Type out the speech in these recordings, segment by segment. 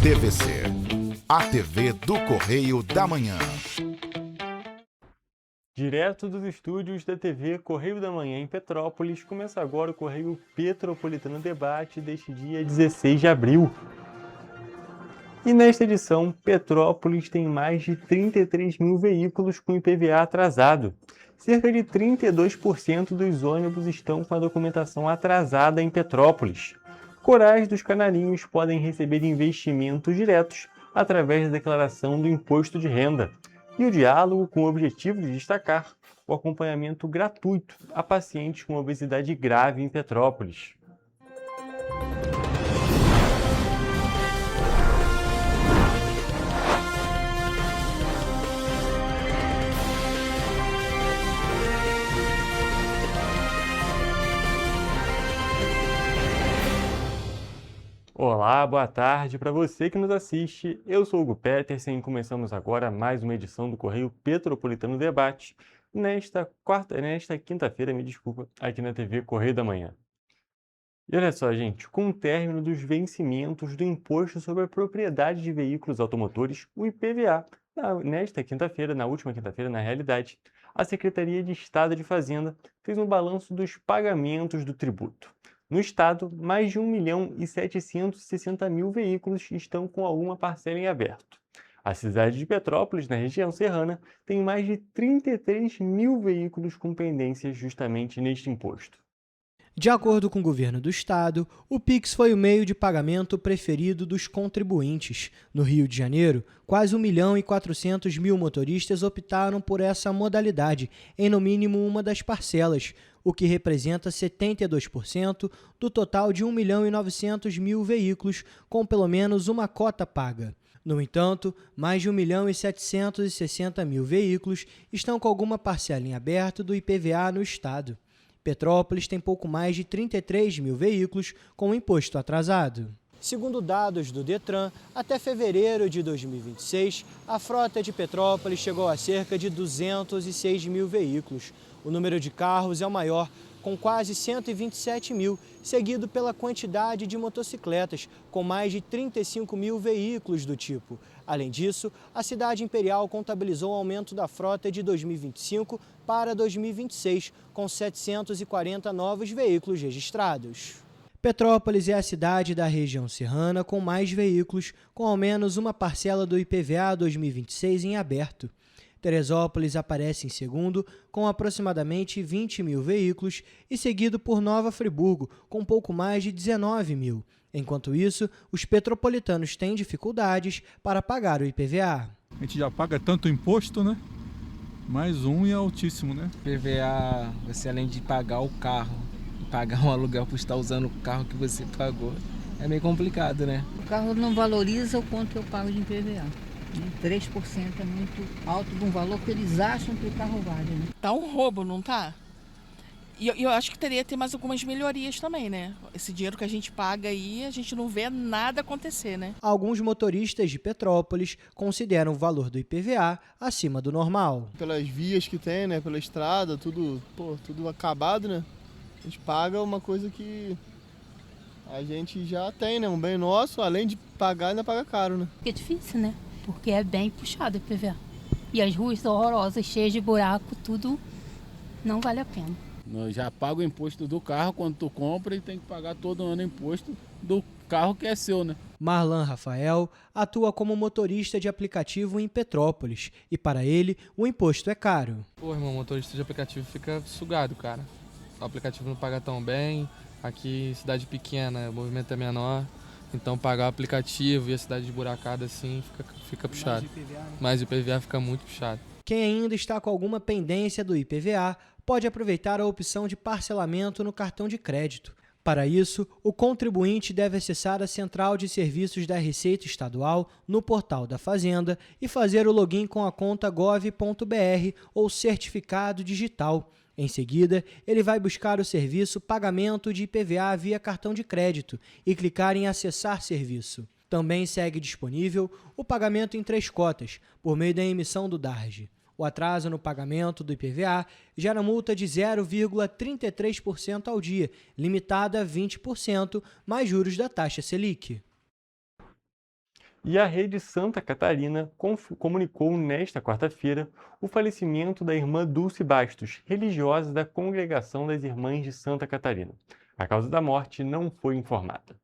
TVC, a TV do Correio da Manhã. Direto dos estúdios da TV Correio da Manhã em Petrópolis, começa agora o Correio Petropolitano Debate deste dia 16 de abril. E nesta edição, Petrópolis tem mais de 33 mil veículos com IPVA atrasado. Cerca de 32% dos ônibus estão com a documentação atrasada em Petrópolis. Corais dos Canarinhos podem receber investimentos diretos através da declaração do imposto de renda. E o diálogo com o objetivo de destacar o acompanhamento gratuito a pacientes com obesidade grave em Petrópolis. Olá, boa tarde para você que nos assiste. Eu sou Hugo Petersen e começamos agora mais uma edição do Correio Petropolitano Debate, nesta quinta-feira, aqui na TV Correio da Manhã. E olha só, gente, com o término dos vencimentos do Imposto sobre a Propriedade de Veículos Automotores, o IPVA, na última quinta-feira, na realidade, a Secretaria de Estado de Fazenda fez um balanço dos pagamentos do tributo. No estado, mais de 1.760.000 veículos estão com alguma parcela em aberto. A cidade de Petrópolis, na região serrana, tem mais de 33 mil veículos com pendências justamente neste imposto. De acordo com o governo do estado, o Pix foi o meio de pagamento preferido dos contribuintes. No Rio de Janeiro, quase 1.400.000 motoristas optaram por essa modalidade, em no mínimo uma das parcelas, o que representa 72% do total de 1.900.000 veículos com pelo menos uma cota paga. No entanto, mais de 1.760.000 veículos estão com alguma parcela em aberto do IPVA no estado. Petrópolis tem pouco mais de 33 mil veículos com imposto atrasado. Segundo dados do Detran, até fevereiro de 2026, a frota de Petrópolis chegou a cerca de 206 mil veículos. O número de carros é o maior, com quase 127 mil, seguido pela quantidade de motocicletas, com mais de 35 mil veículos do tipo. Além disso, a cidade imperial contabilizou o aumento da frota de 2025 para 2026, com 740 novos veículos registrados. Petrópolis é a cidade da região serrana com mais veículos, com ao menos uma parcela do IPVA 2026 em aberto. Teresópolis aparece em segundo, com aproximadamente 20 mil veículos, e seguido por Nova Friburgo, com pouco mais de 19 mil. Enquanto isso, os petropolitanos têm dificuldades para pagar o IPVA. A gente já paga tanto imposto, né? Mais um e é altíssimo, né? IPVA, você além de pagar o carro, pagar um aluguel por estar usando o carro que você pagou, é meio complicado, né? O carro não valoriza o quanto eu pago de IPVA. 3% é muito alto de um valor que eles acham que o carro vale, né? Tá um roubo, não tá? E eu acho que teria que ter mais algumas melhorias também, né? Esse dinheiro que a gente paga aí, a gente não vê nada acontecer, né? Alguns motoristas de Petrópolis consideram o valor do IPVA acima do normal. Pelas vias que tem, né? Pela estrada, tudo acabado, né? A gente paga uma coisa que a gente já tem, né? Um bem nosso, além de pagar, ainda paga caro, né? É difícil, né? Porque é bem puxado o IPVA. E as ruas são horrorosas, cheias de buraco, tudo não vale a pena. Nós já paga o imposto do carro quando tu compra e tem que pagar todo ano o imposto do carro que é seu, né? Marlan Rafael atua como motorista de aplicativo em Petrópolis e para ele o imposto é caro. Pô, irmão, motorista de aplicativo fica sugado, cara. O aplicativo não paga tão bem, aqui cidade pequena, o movimento é menor, então pagar o aplicativo e a cidade esburacada assim fica puxado. Mas o IPVA fica muito puxado. Quem ainda está com alguma pendência do IPVA pode aproveitar a opção de parcelamento no cartão de crédito. Para isso, o contribuinte deve acessar a Central de Serviços da Receita Estadual no portal da Fazenda e fazer o login com a conta gov.br ou certificado digital. Em seguida, ele vai buscar o serviço Pagamento de IPVA via cartão de crédito e clicar em Acessar serviço. Também segue disponível o pagamento em 3 cotas, por meio da emissão do DARJ. O atraso no pagamento do IPVA gera multa de 0,33% ao dia, limitada a 20%, mais juros da taxa Selic. E a Rede Santa Catarina comunicou nesta quarta-feira o falecimento da irmã Dulce Bastos, religiosa da Congregação das Irmãs de Santa Catarina. A causa da morte não foi informada.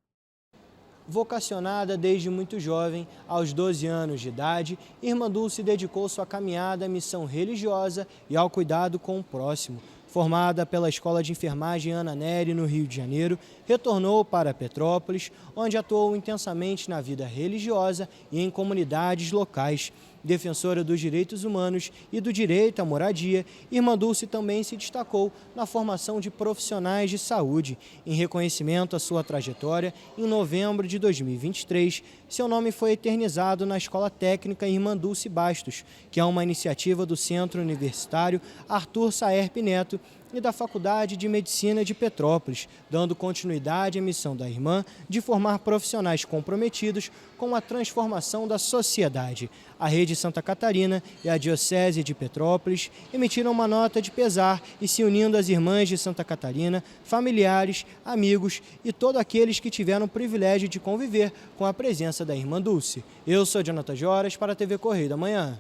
Vocacionada desde muito jovem, aos 12 anos de idade, Irmã Dulce dedicou sua caminhada à missão religiosa e ao cuidado com o próximo. Formada pela Escola de Enfermagem Ana Nery, no Rio de Janeiro, retornou para Petrópolis, onde atuou intensamente na vida religiosa e em comunidades locais. Defensora dos direitos humanos e do direito à moradia, Irmã Dulce também se destacou na formação de profissionais de saúde. Em reconhecimento à sua trajetória, em novembro de 2023, seu nome foi eternizado na Escola Técnica Irmã Dulce Bastos, que é uma iniciativa do Centro Universitário Arthur Saerp Neto e da Faculdade de Medicina de Petrópolis, dando continuidade à missão da irmã de formar profissionais comprometidos com a transformação da sociedade. A Rede Santa Catarina e a Diocese de Petrópolis emitiram uma nota de pesar e se unindo às irmãs de Santa Catarina, familiares, amigos e todos aqueles que tiveram o privilégio de conviver com a presença da Irmã Dulce. Eu sou Jonathan Joras para a TV Correio da Manhã.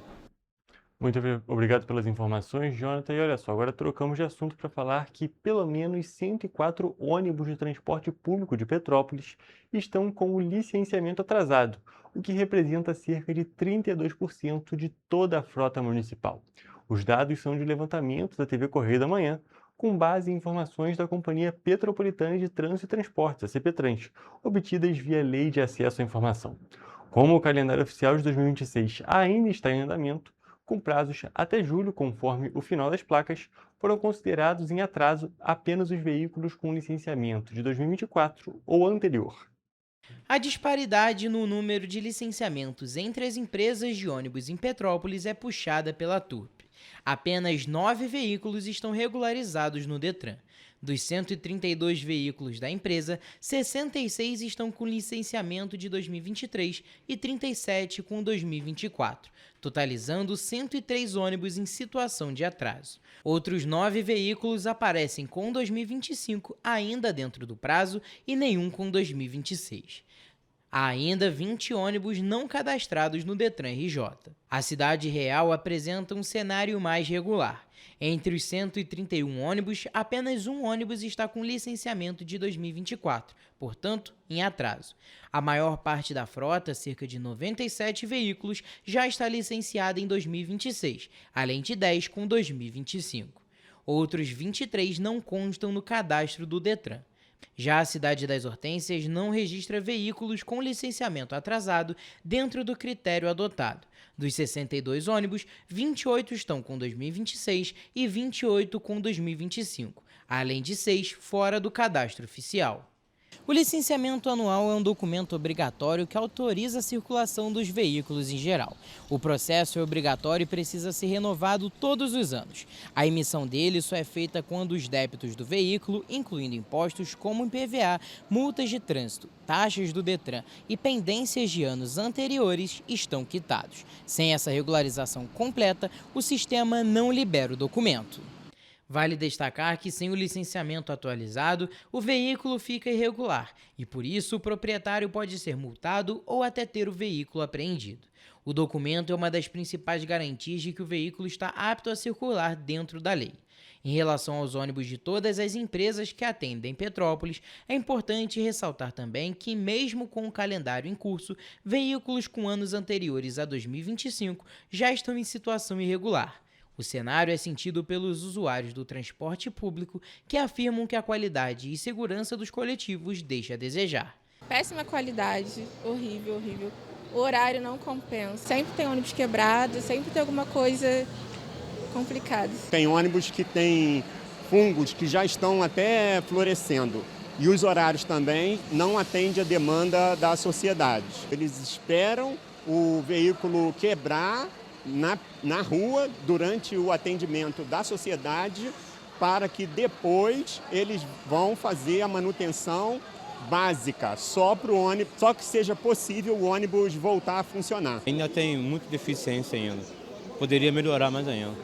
Muito obrigado pelas informações, Jonathan. E olha só, agora trocamos de assunto para falar que pelo menos 104 ônibus de transporte público de Petrópolis estão com o licenciamento atrasado, o que representa cerca de 32% de toda a frota municipal. Os dados são de levantamento da TV Correio da Manhã, com base em informações da Companhia Petropolitana de Trânsito e Transportes, a CPTrans, obtidas via Lei de Acesso à Informação. Como o calendário oficial de 2026 ainda está em andamento, com prazos até julho, conforme o final das placas, foram considerados em atraso apenas os veículos com licenciamento de 2024 ou anterior. A disparidade no número de licenciamentos entre as empresas de ônibus em Petrópolis é puxada pela Turp. Apenas 9 veículos estão regularizados no Detran. Dos 132 veículos da empresa, 66 estão com licenciamento de 2023 e 37 com 2024, totalizando 103 ônibus em situação de atraso. Outros 9 veículos aparecem com 2025 ainda dentro do prazo e nenhum com 2026. Há ainda 20 ônibus não cadastrados no Detran RJ. A Cidade Real apresenta um cenário mais regular. Entre os 131 ônibus, apenas um ônibus está com licenciamento de 2024, portanto, em atraso. A maior parte da frota, cerca de 97 veículos, já está licenciada em 2026, além de 10 com 2025. Outros 23 não constam no cadastro do Detran. Já a Cidade das Hortênsias não registra veículos com licenciamento atrasado dentro do critério adotado. Dos 62 ônibus, 28 estão com 2026 e 28 com 2025, além de 6 fora do cadastro oficial. O licenciamento anual é um documento obrigatório que autoriza a circulação dos veículos em geral. O processo é obrigatório e precisa ser renovado todos os anos. A emissão dele só é feita quando os débitos do veículo, incluindo impostos como IPVA, multas de trânsito, taxas do Detran e pendências de anos anteriores, estão quitados. Sem essa regularização completa, o sistema não libera o documento. Vale destacar que sem o licenciamento atualizado, o veículo fica irregular e, por isso, o proprietário pode ser multado ou até ter o veículo apreendido. O documento é uma das principais garantias de que o veículo está apto a circular dentro da lei. Em relação aos ônibus de todas as empresas que atendem Petrópolis, é importante ressaltar também que, mesmo com o calendário em curso, veículos com anos anteriores a 2025 já estão em situação irregular. O cenário é sentido pelos usuários do transporte público que afirmam que a qualidade e segurança dos coletivos deixa a desejar. Péssima qualidade, horrível, horrível. O horário não compensa. Sempre tem ônibus quebrado, sempre tem alguma coisa complicada. Tem ônibus que tem fungos que já estão até florescendo. E os horários também não atendem a demanda da sociedade. Eles esperam o veículo quebrar na rua durante o atendimento da sociedade para que depois eles vão fazer a manutenção básica só para o ônibus, só que seja possível o ônibus voltar a funcionar. Ainda tem muita deficiência ainda, poderia melhorar mais ainda.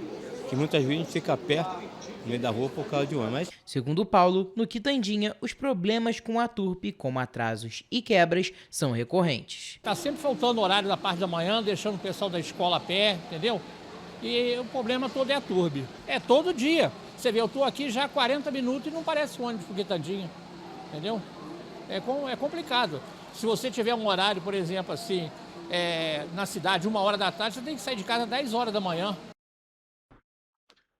que muitas vezes a gente fica perto, no meio da rua, por causa de ônibus. Mas... Segundo Paulo, no Quitandinha, os problemas com a Turp, como atrasos e quebras, são recorrentes. Está sempre faltando horário da parte da manhã, deixando o pessoal da escola a pé, entendeu? E o problema todo é a Turb. É todo dia. Você vê, eu estou aqui já há 40 minutos e não parece um ônibus pro Quitandinha, entendeu? É complicado. Se você tiver um horário, por exemplo, assim, na cidade, 1h da tarde, você tem que sair de casa às 10 horas da manhã.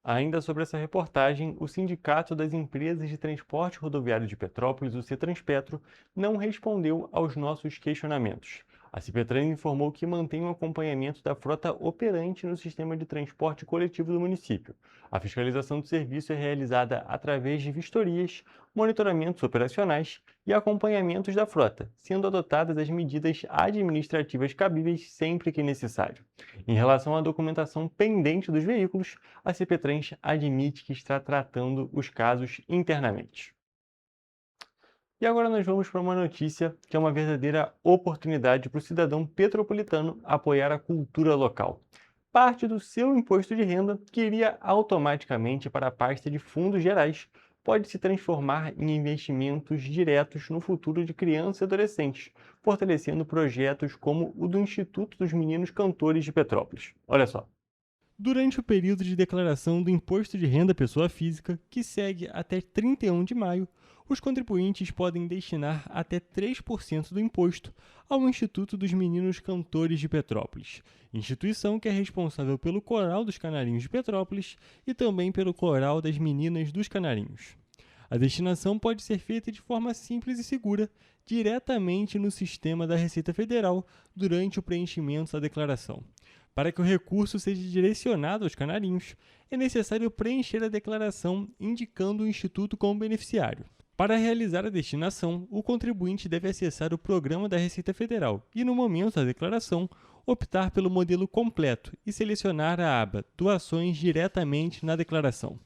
Ainda sobre essa reportagem, o Sindicato das Empresas de Transporte Rodoviário de Petrópolis, o Cetranspetro, não respondeu aos nossos questionamentos. A Cipetrans informou que mantém o acompanhamento da frota operante no sistema de transporte coletivo do município. A fiscalização do serviço é realizada através de vistorias, monitoramentos operacionais e acompanhamentos da frota, sendo adotadas as medidas administrativas cabíveis sempre que necessário. Em relação à documentação pendente dos veículos, a Cipetrans admite que está tratando os casos internamente. E agora nós vamos para uma notícia que é uma verdadeira oportunidade para o cidadão petropolitano apoiar a cultura local. Parte do seu imposto de renda, que iria automaticamente para a pasta de fundos gerais, pode se transformar em investimentos diretos no futuro de crianças e adolescentes, fortalecendo projetos como o do Instituto dos Meninos Cantores de Petrópolis. Olha só. Durante o período de declaração do Imposto de Renda Pessoa Física, que segue até 31 de maio, os contribuintes podem destinar até 3% do imposto ao Instituto dos Meninos Cantores de Petrópolis, instituição que é responsável pelo Coral dos Canarinhos de Petrópolis e também pelo Coral das Meninas dos Canarinhos. A destinação pode ser feita de forma simples e segura, diretamente no sistema da Receita Federal, durante o preenchimento da declaração. Para que o recurso seja direcionado aos canarinhos, é necessário preencher a declaração indicando o Instituto como beneficiário. Para realizar a destinação, o contribuinte deve acessar o programa da Receita Federal e, no momento da declaração, optar pelo modelo completo e selecionar a aba Doações diretamente na declaração.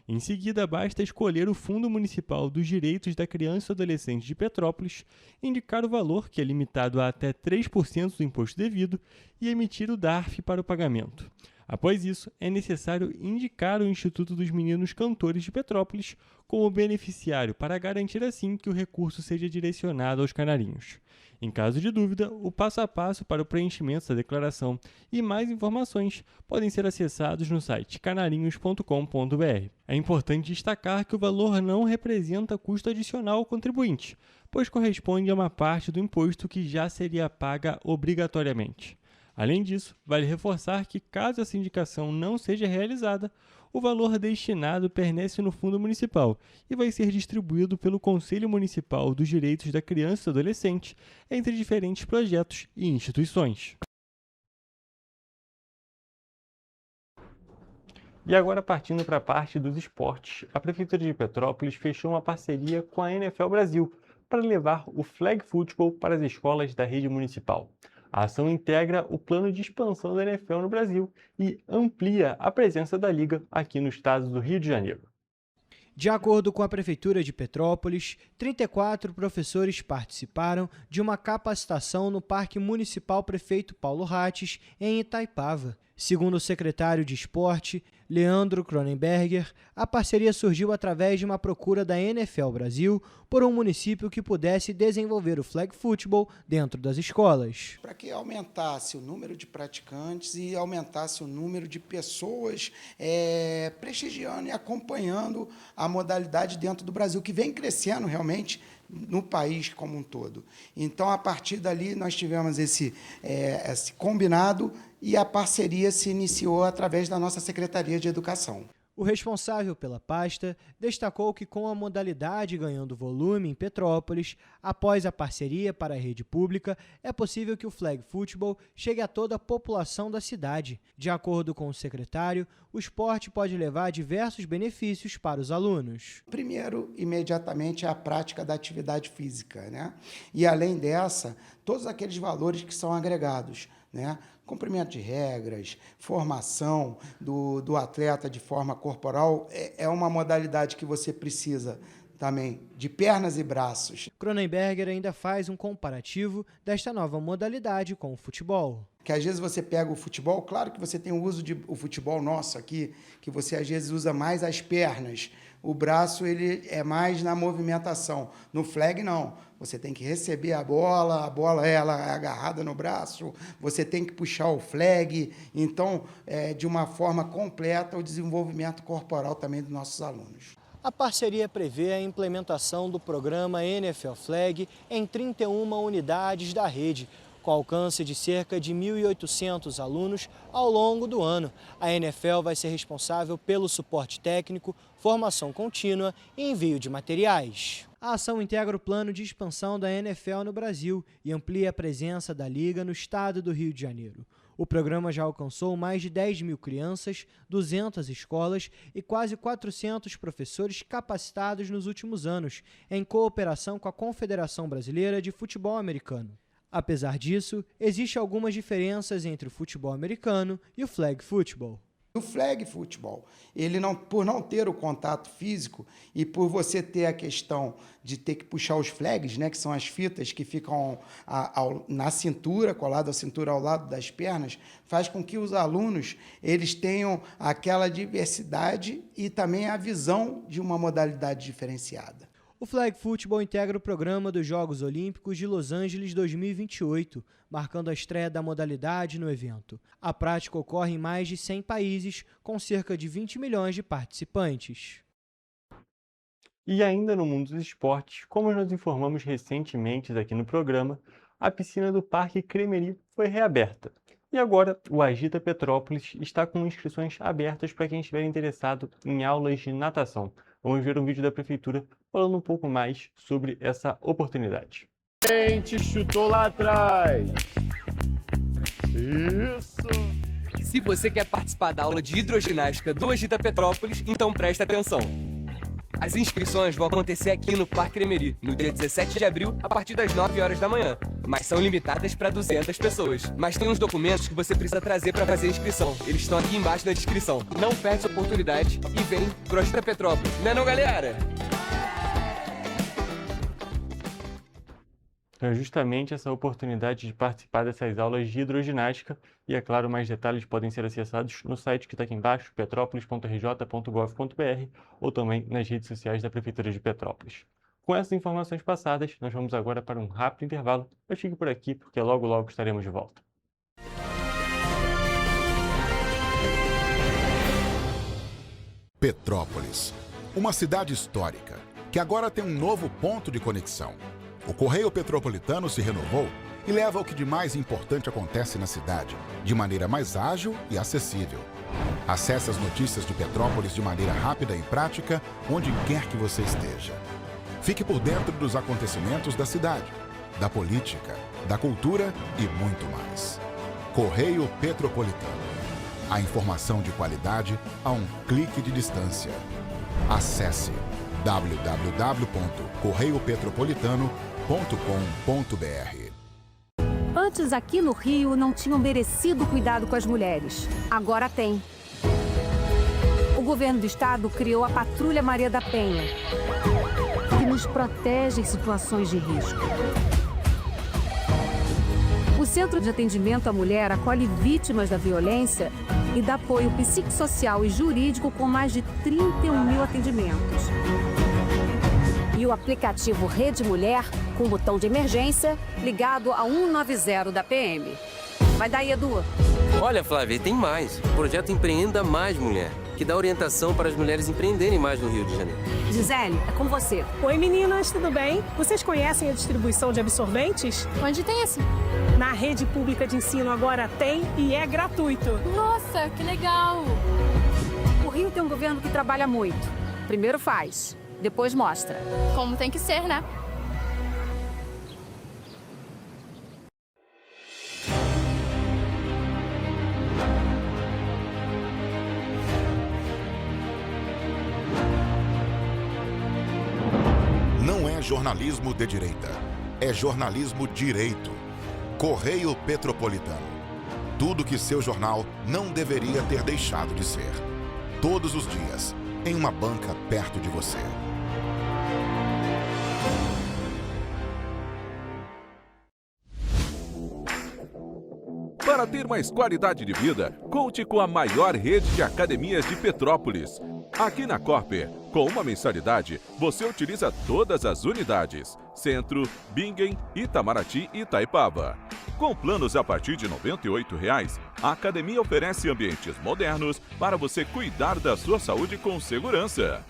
Em seguida, basta escolher o Fundo Municipal dos Direitos da Criança e Adolescente de Petrópolis, indicar o valor, que é limitado a até 3% do imposto devido, e emitir o DARF para o pagamento. Após isso, é necessário indicar o Instituto dos Meninos Cantores de Petrópolis como beneficiário para garantir assim que o recurso seja direcionado aos canarinhos. Em caso de dúvida, o passo a passo para o preenchimento da declaração e mais informações podem ser acessados no site canarinhos.com.br. É importante destacar que o valor não representa custo adicional ao contribuinte, pois corresponde a uma parte do imposto que já seria paga obrigatoriamente. Além disso, vale reforçar que, caso essa indicação não seja realizada, o valor destinado permanece no Fundo Municipal e vai ser distribuído pelo Conselho Municipal dos Direitos da Criança e do Adolescente entre diferentes projetos e instituições. E agora, partindo para a parte dos esportes, a Prefeitura de Petrópolis fechou uma parceria com a NFL Brasil para levar o flag football para as escolas da rede municipal. A ação integra o plano de expansão da NFL no Brasil e amplia a presença da liga aqui no estado do Rio de Janeiro. De acordo com a Prefeitura de Petrópolis, 34 professores participaram de uma capacitação no Parque Municipal Prefeito Paulo Rates, em Itaipava. Segundo o secretário de Esporte, Leandro Cronenberger, a parceria surgiu através de uma procura da NFL Brasil por um município que pudesse desenvolver o flag football dentro das escolas. Para que aumentasse o número de praticantes e aumentasse o número de pessoas prestigiando e acompanhando a modalidade dentro do Brasil, que vem crescendo realmente no país como um todo. Então, a partir dali, nós tivemos esse combinado e a parceria se iniciou através da nossa Secretaria de Educação. O responsável pela pasta destacou que, com a modalidade ganhando volume em Petrópolis, após a parceria para a rede pública, é possível que o flag football chegue a toda a população da cidade. De acordo com o secretário, o esporte pode levar diversos benefícios para os alunos. Primeiro, imediatamente, é a prática da atividade física, né? E, além dessa, todos aqueles valores que são agregados, né? Cumprimento de regras, formação do atleta de forma corporal, é uma modalidade que você precisa também de pernas e braços. Cronenberger ainda faz um comparativo desta nova modalidade com o futebol. Que às vezes você pega o futebol, claro que você tem o uso o futebol nosso aqui, que você às vezes usa mais as pernas. O braço ele é mais na movimentação. No flag não. Você tem que receber a bola ela é agarrada no braço, você tem que puxar o flag. Então, de uma forma completa, o desenvolvimento corporal também dos nossos alunos. A parceria prevê a implementação do programa NFL Flag em 31 unidades da rede, com alcance de cerca de 1.800 alunos ao longo do ano. A NFL vai ser responsável pelo suporte técnico, formação contínua e envio de materiais. A ação integra o plano de expansão da NFL no Brasil e amplia a presença da Liga no estado do Rio de Janeiro. O programa já alcançou mais de 10 mil crianças, 200 escolas e quase 400 professores capacitados nos últimos anos, em cooperação com a Confederação Brasileira de Futebol Americano. Apesar disso, existem algumas diferenças entre o futebol americano e o flag football. O flag futebol, ele por não ter o contato físico e por você ter a questão de ter que puxar os flags, né, que são as fitas que ficam na cintura, colado à cintura ao lado das pernas, faz com que os alunos eles tenham aquela diversidade e também a visão de uma modalidade diferenciada. O flag football integra o programa dos Jogos Olímpicos de Los Angeles 2028, marcando a estreia da modalidade no evento. A prática ocorre em mais de 100 países, com cerca de 20 milhões de participantes. E ainda no mundo dos esportes, como nós informamos recentemente aqui no programa, a piscina do Parque Cremeri foi reaberta. E agora, o Agita Petrópolis está com inscrições abertas para quem estiver interessado em aulas de natação. Vamos ver um vídeo da Prefeitura falando um pouco mais sobre essa oportunidade. Gente, chutou lá atrás. Isso. Se você quer participar da aula de hidroginástica do Agita Petrópolis, então presta atenção. As inscrições vão acontecer aqui no Parque Cremeri, no dia 17 de abril, a partir das 9 horas da manhã. Mas são limitadas para 200 pessoas. Mas tem uns documentos que você precisa trazer para fazer a inscrição. Eles estão aqui embaixo na descrição. Não perde a oportunidade e vem pro Agita Petrópolis. Não é não, galera? É justamente essa oportunidade de participar dessas aulas de hidroginástica e, é claro, mais detalhes podem ser acessados no site que está aqui embaixo, petropolis.rj.gov.br ou também nas redes sociais da Prefeitura de Petrópolis. Com essas informações passadas, nós vamos agora para um rápido intervalo. Eu fico por aqui porque logo logo estaremos de volta. Petrópolis, uma cidade histórica que agora tem um novo ponto de conexão. O Correio Petropolitano se renovou e leva o que de mais importante acontece na cidade, de maneira mais ágil e acessível. Acesse as notícias de Petrópolis de maneira rápida e prática, onde quer que você esteja. Fique por dentro dos acontecimentos da cidade, da política, da cultura e muito mais. Correio Petropolitano. A informação de qualidade a um clique de distância. Acesse www.correiopetropolitano.com.br. Antes, aqui no Rio, não tinham merecido cuidado com as mulheres. Agora tem. O governo do estado criou a Patrulha Maria da Penha, que nos protege em situações de risco. O Centro de Atendimento à Mulher acolhe vítimas da violência e dá apoio psicossocial e jurídico com mais de 31 mil atendimentos. E o aplicativo Rede Mulher, com botão de emergência, ligado a 190 da PM. Vai daí, Edu. Olha, Flávia, tem mais. O projeto Empreenda Mais Mulher, que dá orientação para as mulheres empreenderem mais no Rio de Janeiro. Gisele, é com você. Oi, meninas, tudo bem? Vocês conhecem a distribuição de absorventes? Onde tem esse? Na rede pública de ensino agora tem e é gratuito. Nossa, que legal! O Rio tem um governo que trabalha muito. Primeiro faz, depois mostra. Como tem que ser, né? Não é jornalismo de direita, é jornalismo direito. Correio Petropolitano. Tudo que seu jornal não deveria ter deixado de ser. Todos os dias, em uma banca perto de você. Para ter mais qualidade de vida, conte com a maior rede de academias de Petrópolis. Aqui na Corper, com uma mensalidade, você utiliza todas as unidades: Centro, Bingen, Itamaraty e Itaipava. Com planos a partir de R$ 98,00, a academia oferece ambientes modernos para você cuidar da sua saúde com segurança.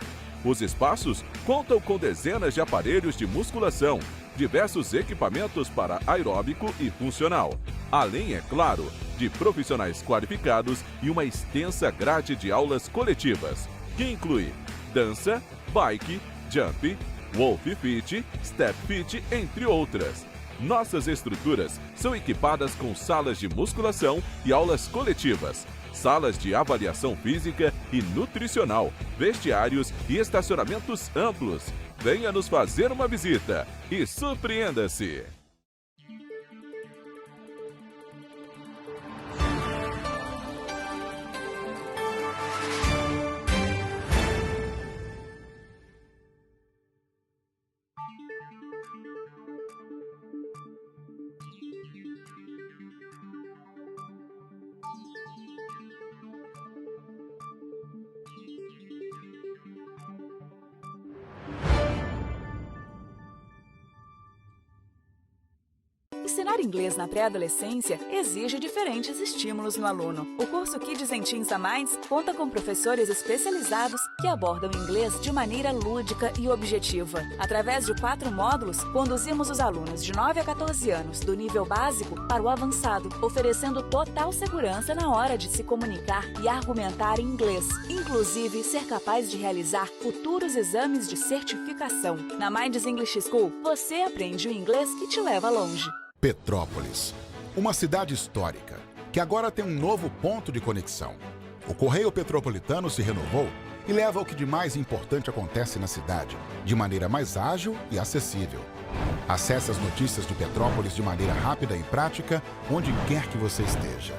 Os espaços contam com dezenas de aparelhos de musculação, diversos equipamentos para aeróbico e funcional, além, é claro, de profissionais qualificados e uma extensa grade de aulas coletivas, que inclui dança, bike, jump, wolf fit, step fit, entre outras. Nossas estruturas são equipadas com salas de musculação e aulas coletivas, salas de avaliação física e nutricional, vestiários e estacionamentos amplos. Venha nos fazer uma visita e surpreenda-se! Ensinar inglês na pré-adolescência exige diferentes estímulos no aluno. O curso Kids and Teens a Mais conta com professores especializados que abordam inglês de maneira lúdica e objetiva. Através de 4 módulos, conduzimos os alunos de 9 a 14 anos do nível básico para o avançado, oferecendo total segurança na hora de se comunicar e argumentar em inglês, inclusive ser capaz de realizar futuros exames de certificação. Na Minds English School, você aprende o inglês que te leva longe. Petrópolis, uma cidade histórica, que agora tem um novo ponto de conexão. O Correio Petropolitano se renovou e leva o que de mais importante acontece na cidade, de maneira mais ágil e acessível. Acesse as notícias de Petrópolis de maneira rápida e prática, onde quer que você esteja.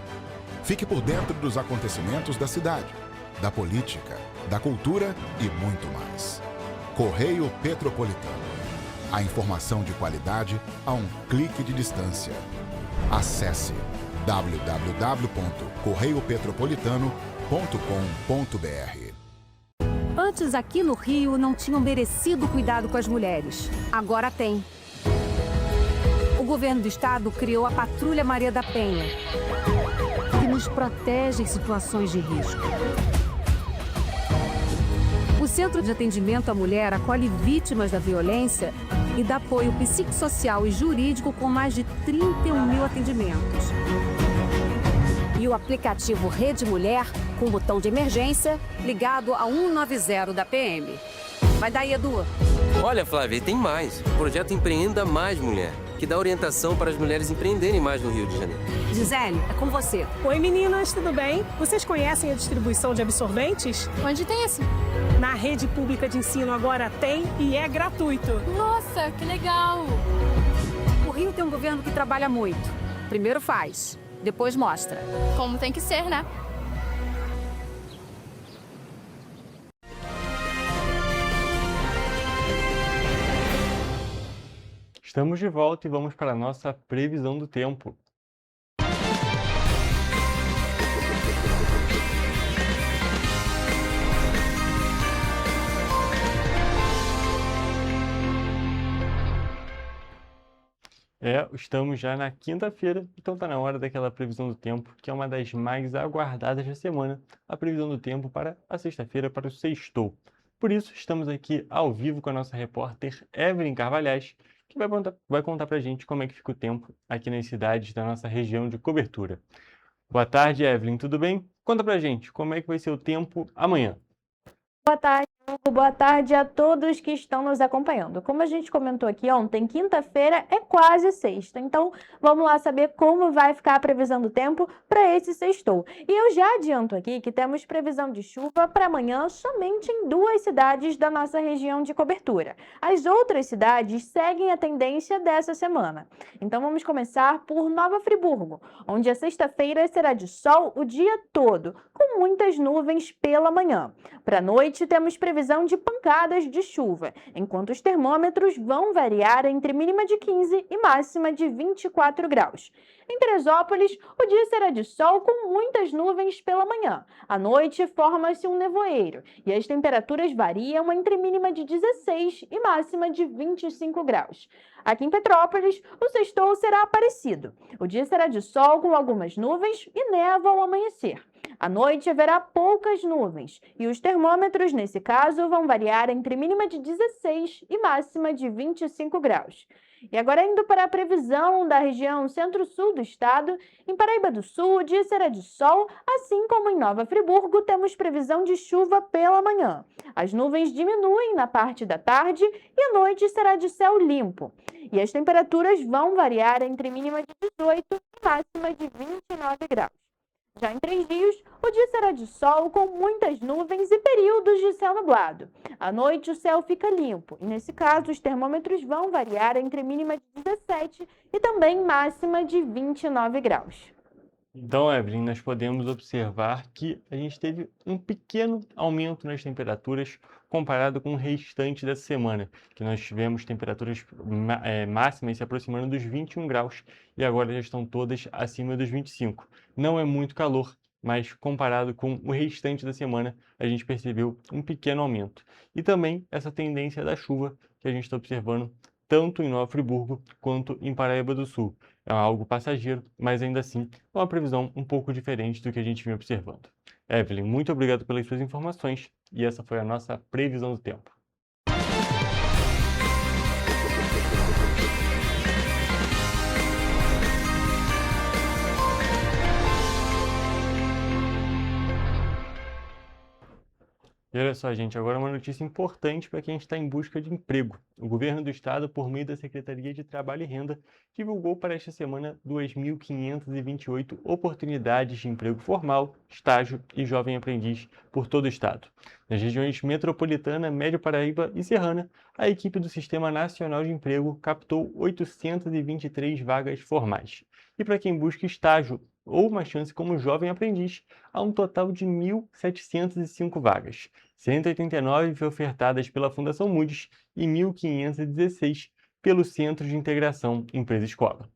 Fique por dentro dos acontecimentos da cidade, da política, da cultura e muito mais. Correio Petropolitano. A informação de qualidade a um clique de distância. Acesse www.correiopetropolitano.com.br. Antes, aqui no Rio, não tinham merecido cuidado com as mulheres. Agora tem. O governo do estado criou a Patrulha Maria da Penha, que nos protege em situações de risco. O Centro de Atendimento à Mulher acolhe vítimas da violência e dá apoio psicossocial e jurídico com mais de 31.000 atendimentos. E o aplicativo Rede Mulher, com botão de emergência, ligado a 190 da PM. Vai daí, Edu. Olha, Flávia, tem mais. O projeto Empreenda Mais Mulher, que dá orientação para as mulheres empreenderem mais no Rio de Janeiro. Gisele, é com você. Oi, meninas, tudo bem? Vocês conhecem a distribuição de absorventes? Onde tem esse? Na rede pública de ensino agora tem e é gratuito. Nossa, que legal! O Rio tem um governo que trabalha muito. Primeiro faz, depois mostra. Como tem que ser, né? Estamos de volta e vamos para a nossa previsão do tempo. Estamos já na quinta-feira, então está na hora daquela previsão do tempo, que é uma das mais aguardadas da semana, a previsão do tempo para a sexta-feira, para o sextou. Por isso, estamos aqui ao vivo com a nossa repórter Evelyn Carvalhais, que vai contar para a gente como é que fica o tempo aqui nas cidades da nossa região de cobertura. Boa tarde, Evelyn, tudo bem? Conta para a gente como é que vai ser o tempo amanhã. Boa tarde, Hugo. Boa tarde a todos que estão nos acompanhando. Como a gente comentou aqui ontem, quinta-feira é quase sexta, então vamos lá saber como vai ficar a previsão do tempo para esse sextou. E eu já adianto aqui que temos previsão de chuva para amanhã somente em 2 cidades da nossa região de cobertura. As outras cidades seguem a tendência dessa semana. Então vamos começar por Nova Friburgo, onde a sexta-feira será de sol o dia todo, com muitas nuvens pela manhã. Para a noite temos previsão previsão de pancadas de chuva, enquanto os termômetros vão variar entre mínima de 15 e máxima de 24 graus. Em Teresópolis, o dia será de sol com muitas nuvens pela manhã. À noite, forma-se um nevoeiro e as temperaturas variam entre mínima de 16 e máxima de 25 graus. Aqui em Petrópolis, o sextou será parecido. O dia será de sol com algumas nuvens e névoa ao amanhecer. À noite haverá poucas nuvens e os termômetros, nesse caso, vão variar entre mínima de 16 e máxima de 25 graus. E agora indo para a previsão da região centro-sul do estado, em Paraíba do Sul o dia será de sol, assim como em Nova Friburgo temos previsão de chuva pela manhã. As nuvens diminuem na parte da tarde e à noite será de céu limpo. E as temperaturas vão variar entre mínima de 18 e máxima de 29 graus. Já em 3 Rios, o dia será de sol com muitas nuvens e períodos de céu nublado. À noite o céu fica limpo e nesse caso os termômetros vão variar entre mínima de 17 e também máxima de 29 graus. Então, Evelyn, nós podemos observar que a gente teve um pequeno aumento nas temperaturas comparado com o restante dessa semana, que nós tivemos temperaturas máximas se aproximando dos 21 graus e agora já estão todas acima dos 25. Não é muito calor, mas comparado com o restante da semana, a gente percebeu um pequeno aumento. E também essa tendência da chuva que a gente está observando tanto em Nova Friburgo quanto em Paraíba do Sul. É algo passageiro, mas ainda assim é uma previsão um pouco diferente do que a gente vinha observando. Evelyn, muito obrigado pelas suas informações e essa foi a nossa previsão do tempo. E olha só, gente, agora uma notícia importante para quem está em busca de emprego. O governo do estado, por meio da Secretaria de Trabalho e Renda, divulgou para esta semana 2.528 oportunidades de emprego formal, estágio e jovem aprendiz por todo o estado. Nas regiões Metropolitana, Médio Paraíba e Serrana, a equipe do Sistema Nacional de Emprego captou 823 vagas formais. E para quem busca estágio ou uma chance como jovem aprendiz, há um total de 1.705 vagas. 189 foram ofertadas pela Fundação Moody's e 1.516 pelo Centro de Integração Empresa-Escola.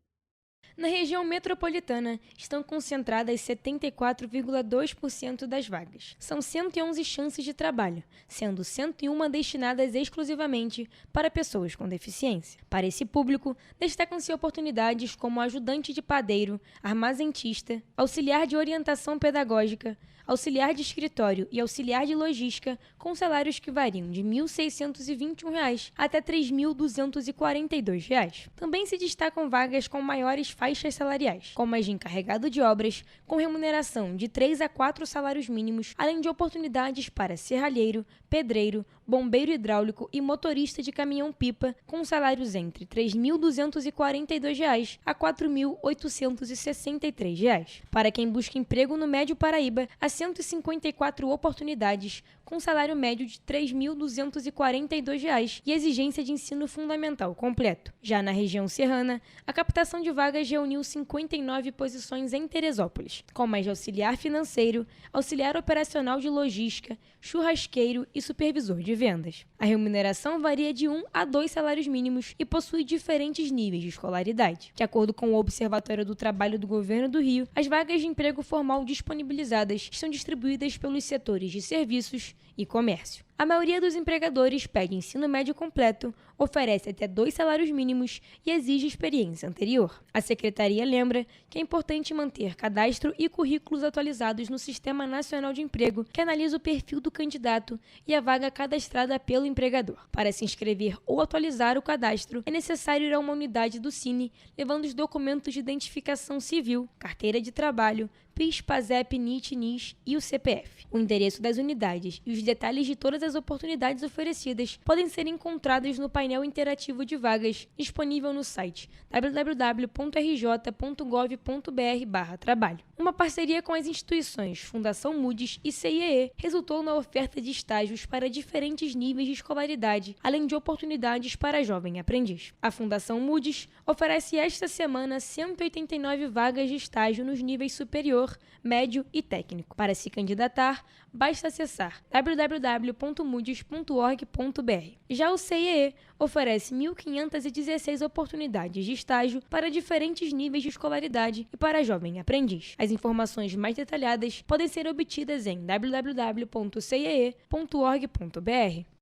Na região metropolitana, estão concentradas 74,2% das vagas. São 111 chances de trabalho, sendo 101 destinadas exclusivamente para pessoas com deficiência. Para esse público, destacam-se oportunidades como ajudante de padeiro, armazentista, auxiliar de orientação pedagógica, auxiliar de escritório e auxiliar de logística, com salários que variam de R$ 1.621 até R$ 3.242. Também se destacam vagas com maiores faixas salariais, como as de encarregado de obras, com remuneração de 3 a 4 salários mínimos, além de oportunidades para serralheiro, pedreiro, bombeiro hidráulico e motorista de caminhão-pipa, com salários entre R$ 3.242 a R$ 4.863. Para quem busca emprego no Médio Paraíba, há 154 oportunidades, com salário médio de R$ 3.242 e exigência de ensino fundamental completo. Já na região serrana, a captação de vagas reuniu 59 posições em Teresópolis, como as de auxiliar financeiro, auxiliar operacional de logística, churrasqueiro e supervisor de vendas. A remuneração varia de 1 a 2 salários mínimos e possui diferentes níveis de escolaridade. De acordo com o Observatório do Trabalho do Governo do Rio, as vagas de emprego formal disponibilizadas são distribuídas pelos setores de serviços e comércio. A maioria dos empregadores pede ensino médio completo, oferece até 2 salários mínimos e exige experiência anterior. A secretaria lembra que é importante manter cadastro e currículos atualizados no Sistema Nacional de Emprego, que analisa o perfil do candidato e a vaga cadastrada pelo empregador. Para se inscrever ou atualizar o cadastro, é necessário ir a uma unidade do Cine, levando os documentos de identificação civil, carteira de trabalho, PIS, PASEP, NIT, NIS e o CPF. O endereço das unidades e os detalhes de todas as oportunidades oferecidas podem ser encontrados no painel interativo de vagas disponível no site www.rj.gov.br/trabalho. Uma parceria com as instituições Fundação Moody's e CIEE resultou na oferta de estágios para diferentes níveis de escolaridade, além de oportunidades para jovem aprendiz. A Fundação Moody's oferece esta semana 189 vagas de estágio nos níveis superior superior, médio e técnico. Para se candidatar, basta acessar www.moodys.org.br. Já o CIEE oferece 1.516 oportunidades de estágio para diferentes níveis de escolaridade e para jovem aprendiz. As informações mais detalhadas podem ser obtidas em www.ciee.org.br.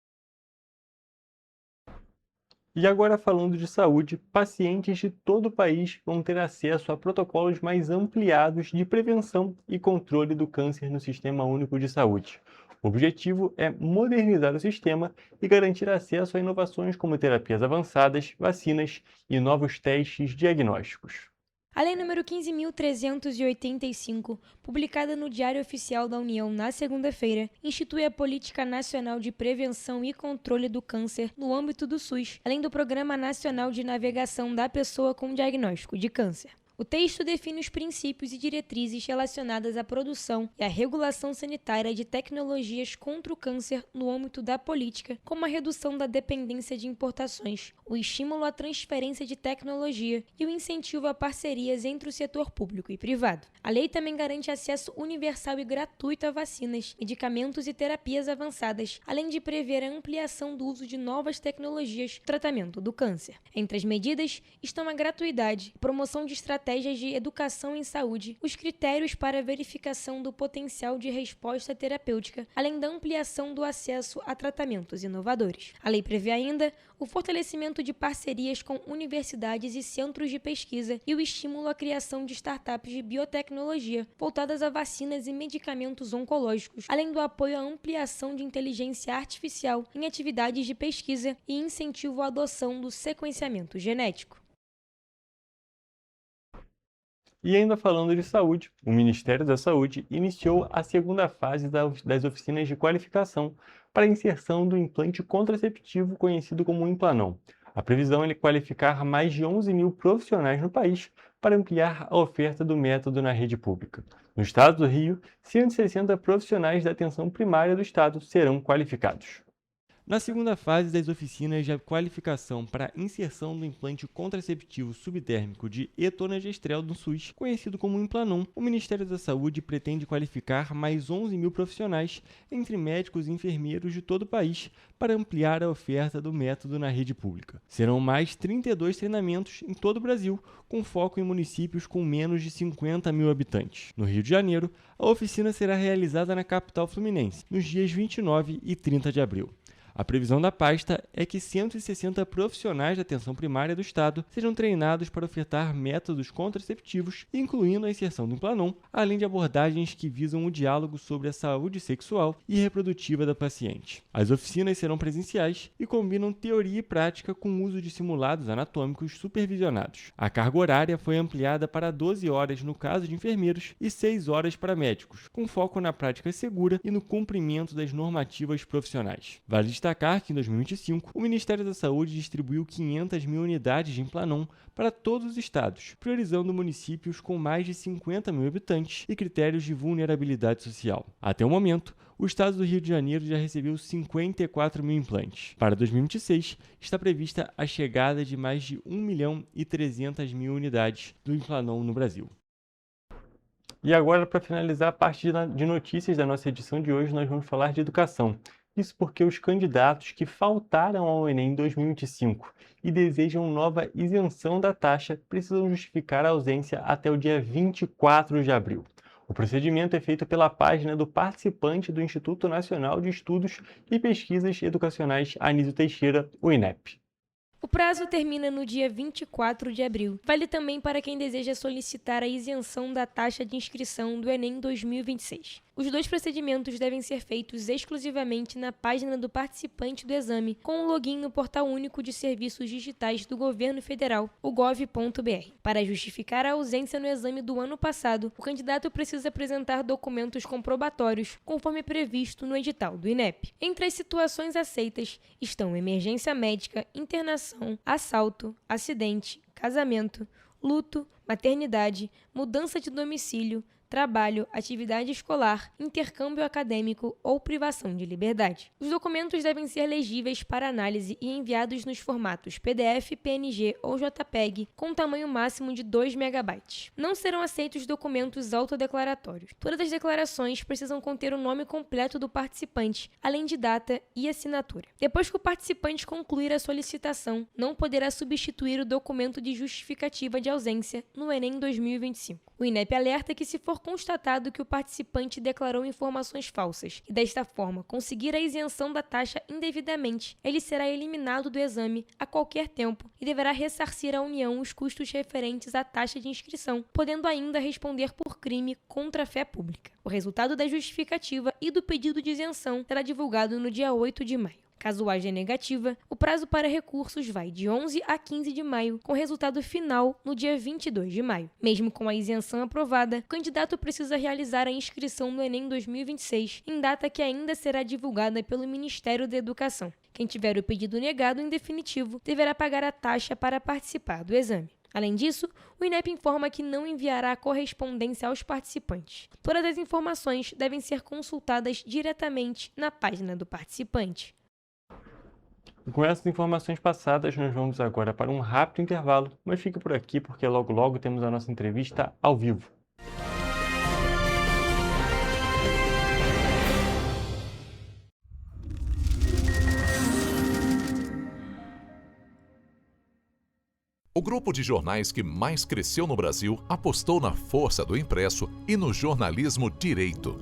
E agora falando de saúde, pacientes de todo o país vão ter acesso a protocolos mais ampliados de prevenção e controle do câncer no Sistema Único de Saúde. O objetivo é modernizar o sistema e garantir acesso a inovações como terapias avançadas, vacinas e novos testes diagnósticos. A Lei nº 15.385, publicada no Diário Oficial da União na segunda-feira, institui a Política Nacional de Prevenção e Controle do Câncer no âmbito do SUS, além do Programa Nacional de Navegação da Pessoa com Diagnóstico de Câncer. O texto define os princípios e diretrizes relacionadas à produção e à regulação sanitária de tecnologias contra o câncer no âmbito da política, como a redução da dependência de importações, o estímulo à transferência de tecnologia e o incentivo a parcerias entre o setor público e privado. A lei também garante acesso universal e gratuito a vacinas, medicamentos e terapias avançadas, além de prever a ampliação do uso de novas tecnologias no tratamento do câncer. Entre as medidas estão a gratuidade, a promoção de estratégias de educação em saúde, os critérios para a verificação do potencial de resposta terapêutica, além da ampliação do acesso a tratamentos inovadores. A lei prevê ainda o fortalecimento de parcerias com universidades e centros de pesquisa e o estímulo à criação de startups de biotecnologia voltadas a vacinas e medicamentos oncológicos, além do apoio à ampliação de inteligência artificial em atividades de pesquisa e incentivo à adoção do sequenciamento genético. E ainda falando de saúde, o Ministério da Saúde iniciou a segunda fase das oficinas de qualificação para a inserção do implante contraceptivo conhecido como Implanon. A previsão é qualificar mais de 11 mil profissionais no país para ampliar a oferta do método na rede pública. No estado do Rio, 160 profissionais da atenção primária do estado serão qualificados. Na segunda fase das oficinas de qualificação para inserção do implante contraceptivo subdérmico de etonagestrel no SUS, conhecido como Implanon, o Ministério da Saúde pretende qualificar mais 11 mil profissionais, entre médicos e enfermeiros de todo o país, para ampliar a oferta do método na rede pública. Serão mais 32 treinamentos em todo o Brasil, com foco em municípios com menos de 50 mil habitantes. No Rio de Janeiro, a oficina será realizada na capital fluminense, nos dias 29 e 30 de abril. A previsão da pasta é que 160 profissionais da atenção primária do estado sejam treinados para ofertar métodos contraceptivos, incluindo a inserção do Implanon, além de abordagens que visam o diálogo sobre a saúde sexual e reprodutiva da paciente. As oficinas serão presenciais e combinam teoria e prática com o uso de simulados anatômicos supervisionados. A carga horária foi ampliada para 12 horas no caso de enfermeiros e 6 horas para médicos, com foco na prática segura e no cumprimento das normativas profissionais. Vale destacar que, em 2025, o Ministério da Saúde distribuiu 500 mil unidades de Implanon para todos os estados, priorizando municípios com mais de 50 mil habitantes e critérios de vulnerabilidade social. Até o momento, o estado do Rio de Janeiro já recebeu 54 mil implantes. Para 2026, está prevista a chegada de mais de 1.300.000 unidades do Implanon no Brasil. E agora, para finalizar a parte de notícias da nossa edição de hoje, nós vamos falar de educação. Isso porque os candidatos que faltaram ao Enem 2025 e desejam nova isenção da taxa precisam justificar a ausência até o dia 24 de abril. O procedimento é feito pela página do participante do Instituto Nacional de Estudos e Pesquisas Educacionais Anísio Teixeira, o INEP. O prazo termina no dia 24 de abril. Vale também para quem deseja solicitar a isenção da taxa de inscrição do Enem 2026. Os dois procedimentos devem ser feitos exclusivamente na página do participante do exame, com o login no Portal Único de Serviços Digitais do Governo Federal, o gov.br. Para justificar a ausência no exame do ano passado, o candidato precisa apresentar documentos comprobatórios, conforme previsto no edital do INEP. Entre as situações aceitas estão emergência médica, internação, assalto, acidente, casamento, luto, maternidade, mudança de domicílio, trabalho, atividade escolar, intercâmbio acadêmico ou privação de liberdade. Os documentos devem ser legíveis para análise e enviados nos formatos PDF, PNG ou JPEG com tamanho máximo de 2 MB. Não serão aceitos documentos autodeclaratórios. Todas as declarações precisam conter o nome completo do participante, além de data e assinatura. Depois que o participante concluir a solicitação, não poderá substituir o documento de justificativa de ausência no Enem 2025. O INEP alerta que, se for constatado que o participante declarou informações falsas e, desta forma, conseguir a isenção da taxa indevidamente, ele será eliminado do exame a qualquer tempo e deverá ressarcir à União os custos referentes à taxa de inscrição, podendo ainda responder por crime contra a fé pública. O resultado da justificativa e do pedido de isenção será divulgado no dia 8 de maio. Caso haja negativa, o prazo para recursos vai de 11 a 15 de maio, com resultado final no dia 22 de maio. Mesmo com a isenção aprovada, o candidato precisa realizar a inscrição no Enem 2026, em data que ainda será divulgada pelo Ministério da Educação. Quem tiver o pedido negado em definitivo deverá pagar a taxa para participar do exame. Além disso, o INEP informa que não enviará a correspondência aos participantes. Todas as informações devem ser consultadas diretamente na página do participante. Com essas informações passadas, nós vamos agora para um rápido intervalo, mas fique por aqui porque logo logo temos a nossa entrevista ao vivo. O grupo de jornais que mais cresceu no Brasil apostou na força do impresso e no jornalismo direito.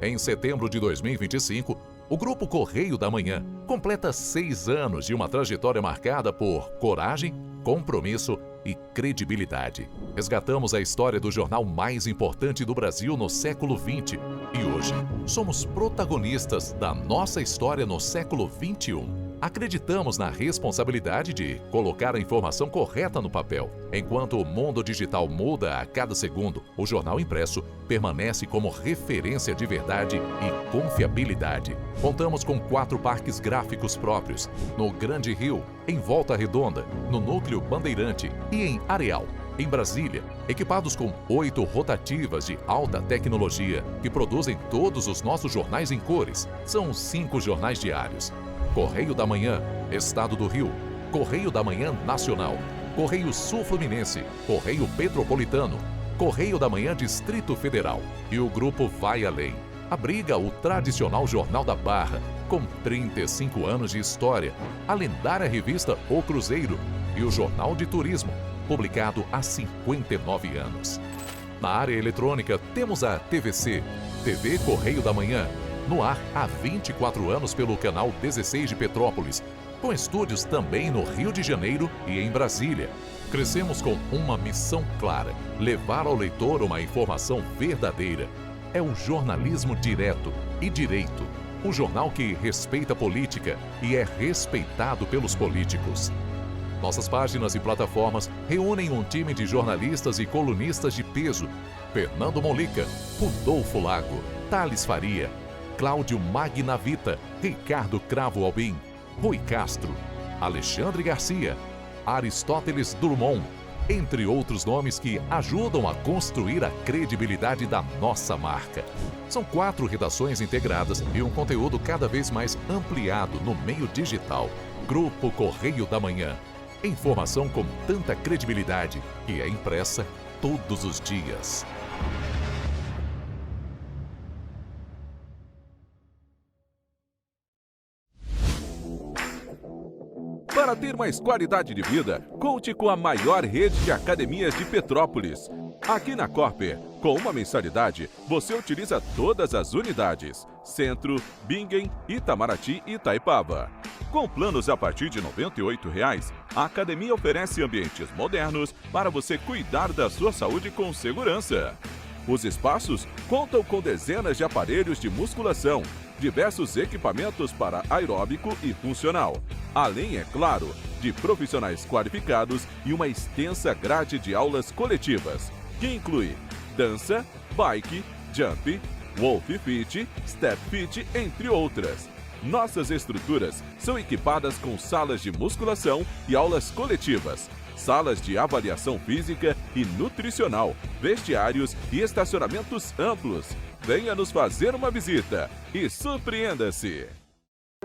Em setembro de 2025, o Grupo Correio da Manhã completa 6 anos de uma trajetória marcada por coragem, compromisso e credibilidade. Resgatamos a história do jornal mais importante do Brasil no século XX e hoje somos protagonistas da nossa história no século XXI. Acreditamos na responsabilidade de colocar a informação correta no papel. Enquanto o mundo digital muda a cada segundo, o jornal impresso permanece como referência de verdade e confiabilidade. Contamos com 4 parques gráficos próprios, no Grande Rio, em Volta Redonda, no Núcleo Bandeirante e em Areal, em Brasília, equipados com 8 rotativas de alta tecnologia que produzem todos os nossos jornais em cores. São 5 jornais diários. Correio da Manhã, Estado do Rio, Correio da Manhã Nacional, Correio Sul-Fluminense, Correio Petropolitano, Correio da Manhã Distrito Federal. E o grupo vai além. Abriga o tradicional Jornal da Barra, com 35 anos de história, a lendária revista O Cruzeiro e o Jornal de Turismo, publicado há 59 anos. Na área eletrônica, temos a TVC, TV Correio da Manhã, no ar há 24 anos pelo canal 16 de Petrópolis, com estúdios também no Rio de Janeiro e em Brasília. Crescemos com uma missão clara: levar ao leitor uma informação verdadeira. É o jornalismo direto e direito, um jornal que respeita a política e é respeitado pelos políticos. Nossas páginas e plataformas reúnem um time de jornalistas e colunistas de peso: Fernando Molica, Rodolfo Lago, Thales Faria, Cláudio Magnavita, Ricardo Cravo Albim, Rui Castro, Alexandre Garcia, Aristóteles Drummond, entre outros nomes que ajudam a construir a credibilidade da nossa marca. São 4 redações integradas e um conteúdo cada vez mais ampliado no meio digital. Grupo Correio da Manhã. Informação com tanta credibilidade que é impressa todos os dias. Para ter mais qualidade de vida, conte com a maior rede de academias de Petrópolis. Aqui na Corper, com uma mensalidade, você utiliza todas as unidades: Centro, Bingen, Itamaraty e Itaipava. Com planos a partir de R$ 98,00, a academia oferece ambientes modernos para você cuidar da sua saúde com segurança. Os espaços contam com dezenas de aparelhos de musculação, diversos equipamentos para aeróbico e funcional, além, é claro, de profissionais qualificados e uma extensa grade de aulas coletivas, que inclui dança, bike, jump, wolf fit, step fit, entre outras. Nossas estruturas são equipadas com salas de musculação e aulas coletivas, salas de avaliação física e nutricional, vestiários e estacionamentos amplos. Venha nos fazer uma visita e surpreenda-se!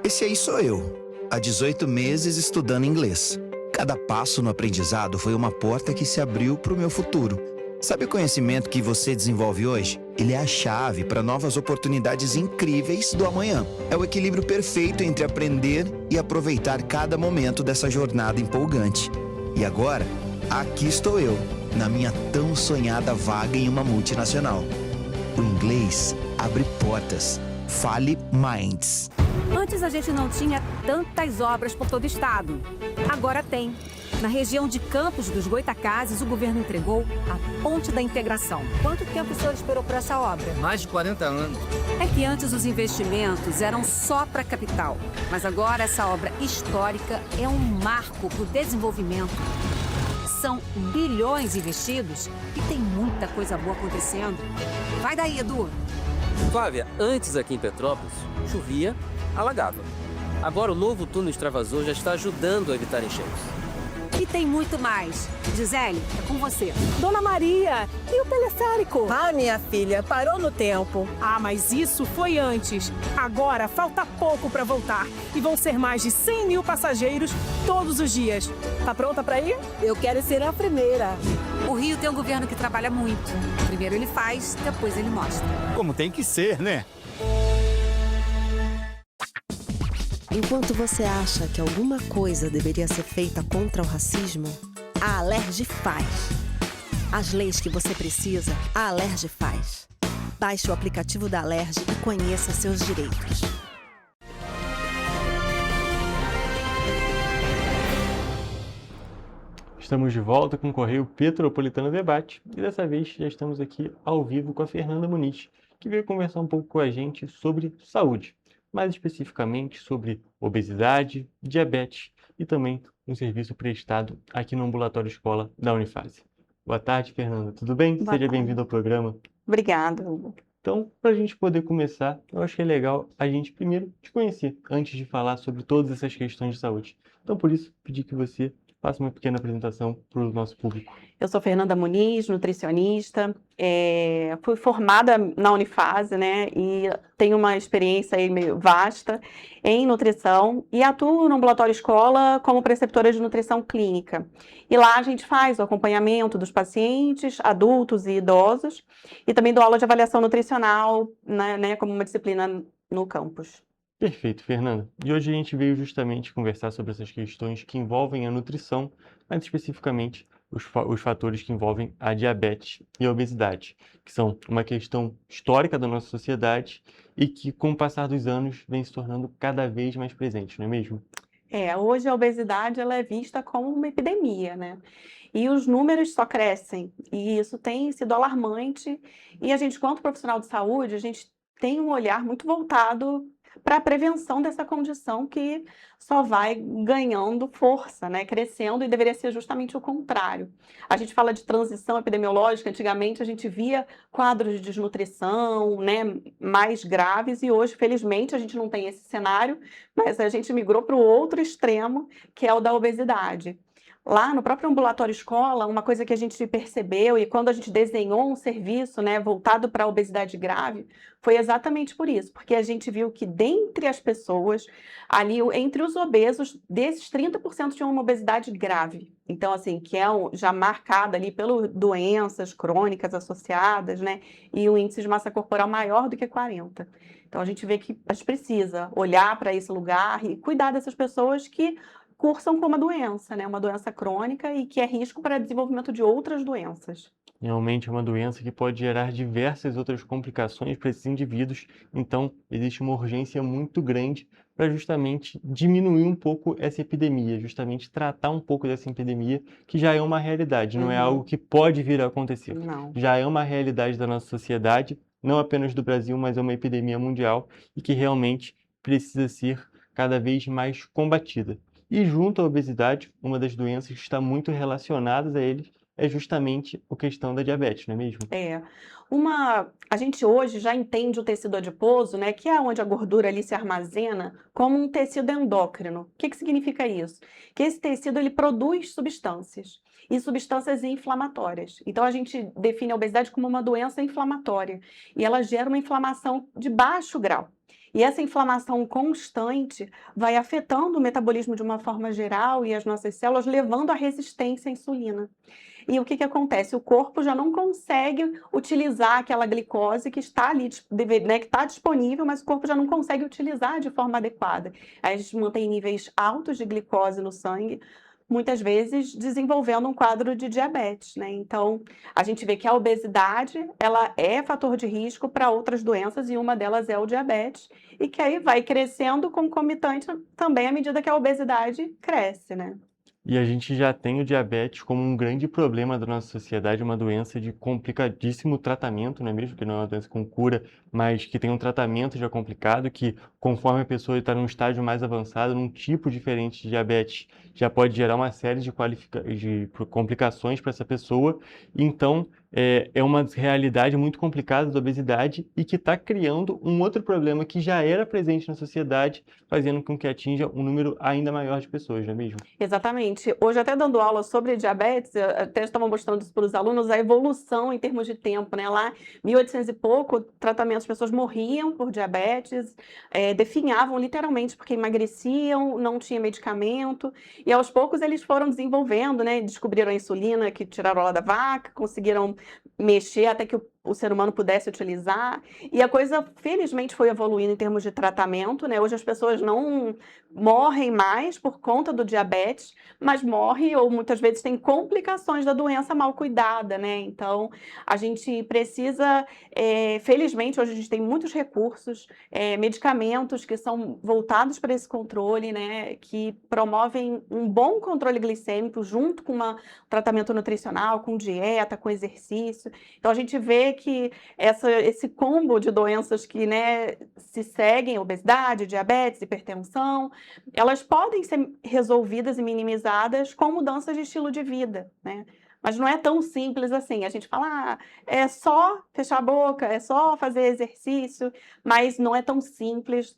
Esse aí sou eu, há 18 meses estudando inglês. Cada passo no aprendizado foi uma porta que se abriu para o meu futuro. Sabe o conhecimento que você desenvolve hoje? Ele é a chave para novas oportunidades incríveis do amanhã. É o equilíbrio perfeito entre aprender e aproveitar cada momento dessa jornada empolgante. E agora, aqui estou eu, na minha tão sonhada vaga em uma multinacional. O inglês abre portas. Fale Minds. Antes a gente não tinha tantas obras por todo o estado. Agora tem. Na região de Campos dos Goitacazes, o governo entregou a Ponte da Integração. Quanto tempo o senhor esperou por essa obra? Mais de 40 anos. É que antes os investimentos eram só para a capital. Mas agora essa obra histórica é um marco para o desenvolvimento. São bilhões investidos e tem muita coisa boa acontecendo. Vai daí, Edu. Flávia, antes aqui em Petrópolis, chovia, alagava. Agora o novo túnel extravasor já está ajudando a evitar enchentes. E tem muito mais. Gisele, é com você. Dona Maria, e o teleférico? Ah, minha filha, parou no tempo. Ah, mas isso foi antes. Agora falta pouco para voltar. E vão ser mais de 100 mil passageiros todos os dias. Tá pronta para ir? Eu quero ser a primeira. O Rio tem um governo que trabalha muito. Primeiro ele faz, depois ele mostra. Como tem que ser, né? Enquanto você acha que alguma coisa deveria ser feita contra o racismo, a Alerj faz. As leis que você precisa, a Alerj faz. Baixe o aplicativo da Alerj e conheça seus direitos. Estamos de volta com o Correio Petropolitano Debate e dessa vez já estamos aqui ao vivo com a Fernanda Muniz, que veio conversar um pouco com a gente sobre saúde, mais especificamente sobre obesidade, diabetes e também um serviço prestado aqui no Ambulatório Escola da Unifase. Boa tarde, Fernanda. Tudo bem? Boa Seja tarde. bem-vindo ao programa. Obrigada, Hugo. Então, para a gente poder começar, eu acho que é legal a gente primeiro te conhecer, antes de falar sobre todas essas questões de saúde. Então, por isso, pedi que você faça uma pequena apresentação para o nosso público. Eu sou Fernanda Muniz, nutricionista, fui formada na Unifase, né, e tenho uma experiência aí meio vasta em nutrição e atuo no ambulatório escola como preceptora de nutrição clínica. E lá a gente faz o acompanhamento dos pacientes, adultos e idosos, e também dou aula de avaliação nutricional, né, como uma disciplina no campus. Perfeito, Fernanda. E hoje a gente veio justamente conversar sobre essas questões que envolvem a nutrição, mais especificamente os fatores que envolvem a diabetes e a obesidade, que são uma questão histórica da nossa sociedade e que, com o passar dos anos, vem se tornando cada vez mais presente, não é mesmo? Hoje a obesidade ela é vista como uma epidemia, né? E os números só crescem, e isso tem sido alarmante, e a gente, quanto profissional de saúde, a gente tem um olhar muito voltado para a prevenção dessa condição que só vai ganhando força, né, crescendo, e deveria ser justamente o contrário. A gente fala de transição epidemiológica, antigamente a gente via quadros de desnutrição, né, mais graves, e hoje, felizmente, a gente não tem esse cenário, mas a gente migrou para o outro extremo, que é o da obesidade. Lá no próprio ambulatório escola, uma coisa que a gente percebeu, e quando a gente desenhou um serviço, né, voltado para a obesidade grave, foi exatamente por isso, porque a gente viu que dentre as pessoas, ali entre os obesos, desses 30% tinham uma obesidade grave. Então, assim, que é já marcada ali pelas doenças crônicas associadas, né, e um índice de massa corporal maior do que 40%. Então, a gente vê que a gente precisa olhar para esse lugar e cuidar dessas pessoas que cursam com uma doença, né? Uma doença crônica e que é risco para o desenvolvimento de outras doenças. Realmente é uma doença que pode gerar diversas outras complicações para esses indivíduos, então existe uma urgência muito grande para justamente diminuir um pouco essa epidemia, justamente tratar um pouco dessa epidemia, que já é uma realidade, não é algo que pode vir a acontecer. Não. Já é uma realidade da nossa sociedade, não apenas do Brasil, mas é uma epidemia mundial e que realmente precisa ser cada vez mais combatida. E junto à obesidade, uma das doenças que está muito relacionadas a eles é justamente a questão da diabetes, não é mesmo? A gente hoje já entende o tecido adiposo, né, que é onde a gordura ali se armazena, como um tecido endócrino. O que significa isso? Que esse tecido ele produz substâncias, e substâncias inflamatórias. Então a gente define a obesidade como uma doença inflamatória, e ela gera uma inflamação de baixo grau. E essa inflamação constante vai afetando o metabolismo de uma forma geral e as nossas células, levando à resistência à insulina. E o que acontece? O corpo já não consegue utilizar aquela glicose que está ali, né, que está disponível, mas o corpo já não consegue utilizar de forma adequada. Aí a gente mantém níveis altos de glicose no sangue, muitas vezes desenvolvendo um quadro de diabetes, né? Então, a gente vê que a obesidade, ela é fator de risco para outras doenças e uma delas é o diabetes, e que aí vai crescendo concomitante também à medida que a obesidade cresce, né? E a gente já tem o diabetes como um grande problema da nossa sociedade, uma doença de complicadíssimo tratamento, não é mesmo? Que não é uma doença com cura, mas que tem um tratamento já complicado, que conforme a pessoa está num estágio mais avançado, num tipo diferente de diabetes, já pode gerar uma série de complicações para essa pessoa. Então, é uma realidade muito complicada da obesidade e que está criando um outro problema que já era presente na sociedade, fazendo com que atinja um número ainda maior de pessoas, não é mesmo? Exatamente. Hoje, até dando aula sobre diabetes, eu até estava mostrando isso para os alunos, a evolução em termos de tempo, né? Lá, 1800 e pouco, tratamento, as pessoas morriam por diabetes, definhavam literalmente porque emagreciam, não tinha medicamento, e aos poucos eles foram desenvolvendo, né? Descobriram a insulina que tiraram lá da vaca, conseguiram mexer até que o ser humano pudesse utilizar, e a coisa felizmente foi evoluindo em termos de tratamento, né? Hoje as pessoas não morrem mais por conta do diabetes, mas morrem ou muitas vezes têm complicações da doença mal cuidada, né? Então a gente precisa, felizmente hoje a gente tem muitos recursos, medicamentos que são voltados para esse controle, né? Que promovem um bom controle glicêmico junto com um tratamento nutricional, com dieta, com exercício. Então a gente vê que esse combo de doenças que, né, se seguem, obesidade, diabetes, hipertensão, elas podem ser resolvidas e minimizadas com mudanças de estilo de vida, né? Mas não é tão simples assim. A gente fala, é só fechar a boca, é só fazer exercício, mas não é tão simples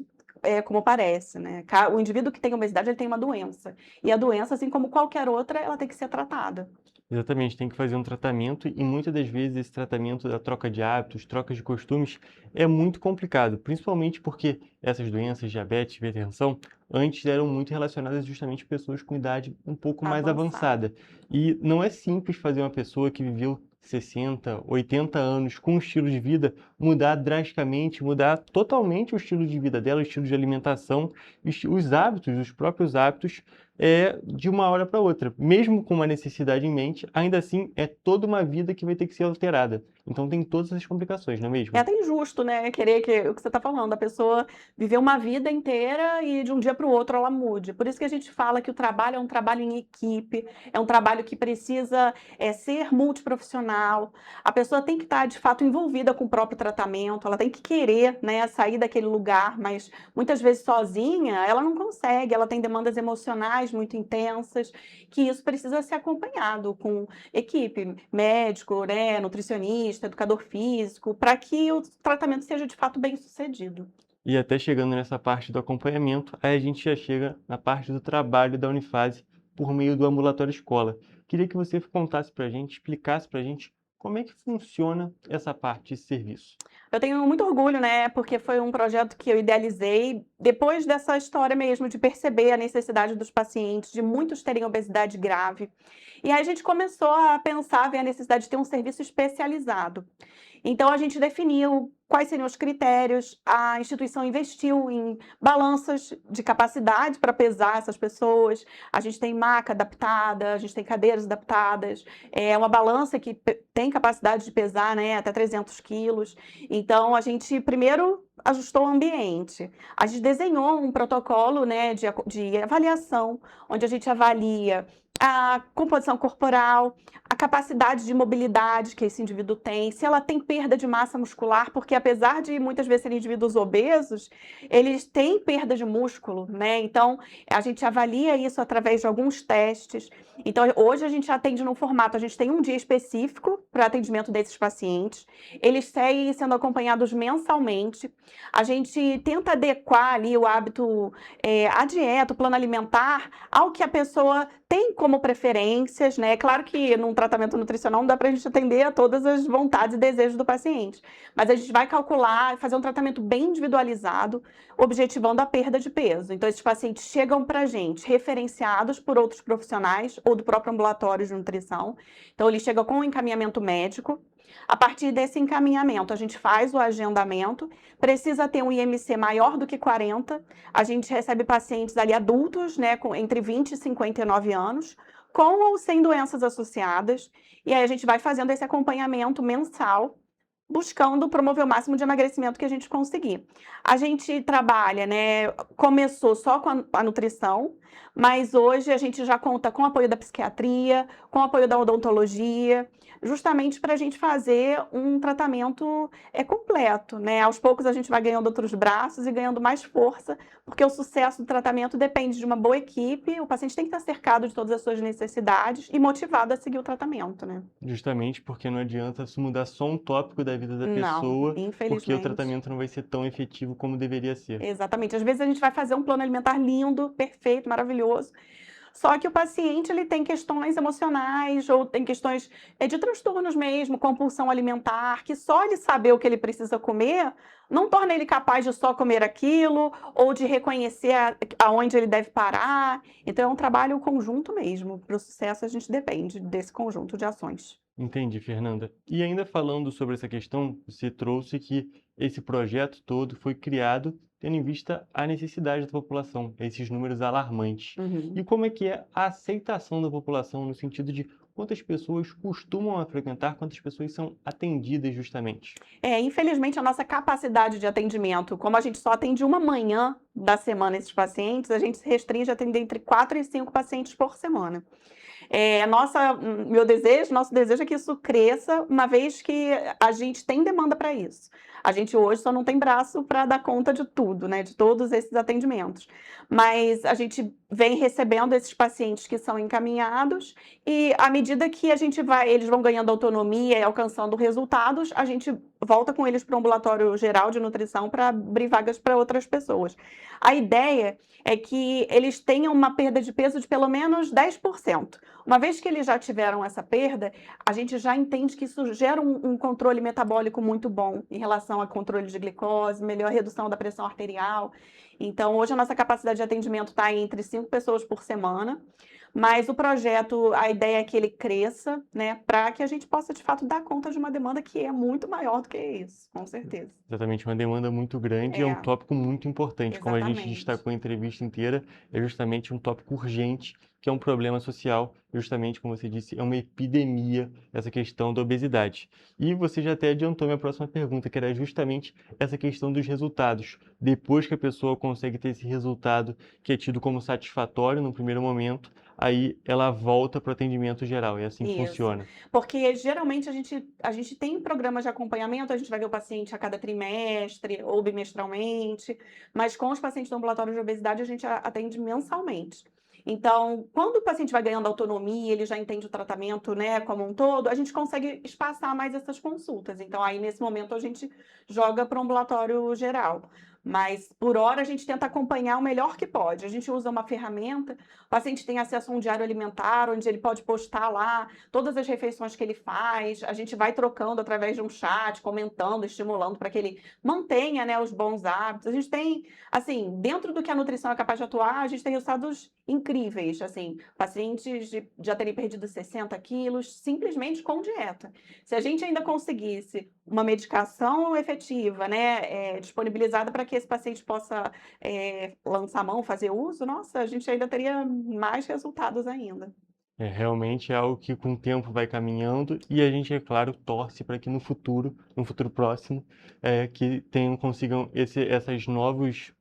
como parece, né? O indivíduo que tem obesidade, ele tem uma doença. E a doença, assim como qualquer outra, ela tem que ser tratada. Exatamente, tem que fazer um tratamento e muitas das vezes esse tratamento da troca de hábitos, troca de costumes é muito complicado, principalmente porque essas doenças, diabetes, hipertensão, antes eram muito relacionadas justamente a pessoas com idade um pouco mais avançada. E não é simples fazer uma pessoa que viveu 60, 80 anos com um estilo de vida mudar drasticamente, mudar totalmente o estilo de vida dela, o estilo de alimentação, os hábitos, os próprios hábitos, de uma hora para outra. Mesmo com uma necessidade em mente, ainda assim é toda uma vida que vai ter que ser alterada. Então tem todas essas complicações, não é mesmo? É até injusto, né? Querer que o que você está falando, a pessoa viver uma vida inteira e de um dia para o outro ela mude. Por isso que a gente fala que o trabalho é um trabalho em equipe, é um trabalho que precisa ser multiprofissional. A pessoa tem que estar, de fato, envolvida com o próprio tratamento, ela tem que querer, né, sair daquele lugar, mas muitas vezes sozinha ela não consegue, ela tem demandas emocionais muito intensas, que isso precisa ser acompanhado com equipe, médico, né, nutricionista, educador físico, para que o tratamento seja de fato bem sucedido. E até chegando nessa parte do acompanhamento, aí a gente já chega na parte do trabalho da Unifase por meio do ambulatório escola. Queria que você contasse para a gente, explicasse para a gente como é que funciona essa parte de serviço. Eu tenho muito orgulho, né, porque foi um projeto que eu idealizei depois dessa história mesmo, de perceber a necessidade dos pacientes, de muitos terem obesidade grave. E aí a gente começou a pensar, ver a necessidade de ter um serviço especializado. Então a gente definiu quais seriam os critérios, a instituição investiu em balanças de capacidade para pesar essas pessoas, a gente tem maca adaptada, a gente tem cadeiras adaptadas, é uma balança que tem capacidade de pesar, né, até 300 quilos. Então a gente primeiro ajustou o ambiente, a gente desenhou um protocolo, né, de avaliação, onde a gente avalia a composição corporal, a capacidade de mobilidade que esse indivíduo tem, se ela tem perda de massa muscular, porque apesar de muitas vezes serem indivíduos obesos, eles têm perda de músculo, né? Então, a gente avalia isso através de alguns testes. Então, hoje a gente atende no formato, a gente tem um dia específico para atendimento desses pacientes, eles seguem sendo acompanhados mensalmente, a gente tenta adequar ali o hábito, a dieta, o plano alimentar, ao que a pessoa tem como preferências, né? Claro que num tratamento nutricional não dá para a gente atender a todas as vontades e desejos do paciente, mas a gente vai calcular, fazer um tratamento bem individualizado, objetivando a perda de peso. Então, esses pacientes chegam para a gente referenciados por outros profissionais ou do próprio ambulatório de nutrição. Então, eles chegam com um encaminhamento médico. A partir desse encaminhamento, a gente faz o agendamento, precisa ter um IMC maior do que 40, a gente recebe pacientes ali adultos, né, com entre 20 e 59 anos, com ou sem doenças associadas, e aí a gente vai fazendo esse acompanhamento mensal, buscando promover o máximo de emagrecimento que a gente conseguir. A gente trabalha, né, começou só com a nutrição, mas hoje a gente já conta com o apoio da psiquiatria, com o apoio da odontologia, justamente para a gente fazer um tratamento completo, né? Aos poucos a gente vai ganhando outros braços e ganhando mais força, porque o sucesso do tratamento depende de uma boa equipe, o paciente tem que estar cercado de todas as suas necessidades e motivado a seguir o tratamento, né? Justamente porque não adianta se mudar só um tópico da vida da pessoa, porque o infelizmente. tratamento não vai ser tão efetivo como deveria ser. Exatamente. Às vezes a gente vai fazer um plano alimentar lindo, perfeito, maravilhoso, só que o paciente ele tem questões emocionais ou tem questões de transtornos mesmo, compulsão alimentar, que só ele saber o que ele precisa comer não torna ele capaz de só comer aquilo ou de reconhecer aonde ele deve parar. Então é um trabalho conjunto mesmo. Para o sucesso a gente depende desse conjunto de ações. Entendi, Fernanda. E ainda falando sobre essa questão, você trouxe que esse projeto todo foi criado tendo em vista a necessidade da população, esses números alarmantes. E como é que é a aceitação da população no sentido de quantas pessoas costumam a frequentar, quantas pessoas são atendidas justamente? Infelizmente a nossa capacidade de atendimento, como a gente só atende uma manhã da semana esses pacientes, a gente se restringe a atender entre 4 e 5 pacientes por semana. Nosso desejo é que isso cresça, uma vez que a gente tem demanda para isso. A gente hoje só não tem braço para dar conta de tudo, né, de todos esses atendimentos. Mas a gente vem recebendo esses pacientes que são encaminhados e à medida que eles vão ganhando autonomia e alcançando resultados, a gente volta com eles para o ambulatório geral de nutrição para abrir vagas para outras pessoas. A ideia é que eles tenham uma perda de peso de pelo menos 10%. Uma vez que eles já tiveram essa perda, a gente já entende que isso gera um controle metabólico muito bom em relação ao controle de glicose, melhor redução da pressão arterial. Então, hoje a nossa capacidade de atendimento está entre 5 pessoas por semana, mas o projeto, a ideia é que ele cresça, né, para que a gente possa, de fato, dar conta de uma demanda que é muito maior do que isso, com certeza. Exatamente, uma demanda muito grande e é um tópico muito importante. Como a gente destacou a entrevista inteira, é justamente um tópico urgente, que é um problema social, justamente, como você disse, é uma epidemia, essa questão da obesidade. E você já até adiantou minha próxima pergunta, que era justamente essa questão dos resultados. Depois que a pessoa consegue ter esse resultado que é tido como satisfatório no primeiro momento, aí ela volta para o atendimento geral, e assim funciona. Porque geralmente a gente tem programas de acompanhamento, a gente vai ver o paciente a cada trimestre ou bimestralmente, mas com os pacientes do ambulatório de obesidade a gente atende mensalmente. Então, quando o paciente vai ganhando autonomia, ele já entende o tratamento, né, como um todo, a gente consegue espaçar mais essas consultas. Então, aí nesse momento a gente joga para o ambulatório geral. Mas, por hora, a gente tenta acompanhar o melhor que pode. A gente usa uma ferramenta, o paciente tem acesso a um diário alimentar, onde ele pode postar lá todas as refeições que ele faz. A gente vai trocando através de um chat, comentando, estimulando para que ele mantenha, né, os bons hábitos. A gente tem, assim, dentro do que a nutrição é capaz de atuar, a gente tem resultados incríveis, assim, pacientes já terem perdido 60 quilos simplesmente com dieta. Se a gente ainda conseguisse uma medicação efetiva, né, disponibilizada para que esse paciente possa lançar mão, fazer uso, nossa, a gente ainda teria mais resultados ainda. Realmente é algo que com o tempo vai caminhando e a gente, é claro, torce para que no futuro próximo, que consigam esses novos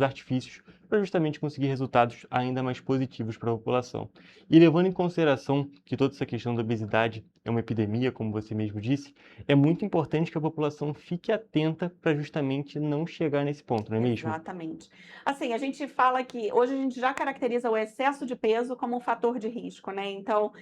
artifícios para para justamente conseguir resultados ainda mais positivos para a população. E levando em consideração que toda essa questão da obesidade é uma epidemia, como você mesmo disse, é muito importante que a população fique atenta para justamente não chegar nesse ponto, não é mesmo? Exatamente. Assim, a gente fala que hoje a gente já caracteriza o excesso de peso como um fator de risco, né? Então,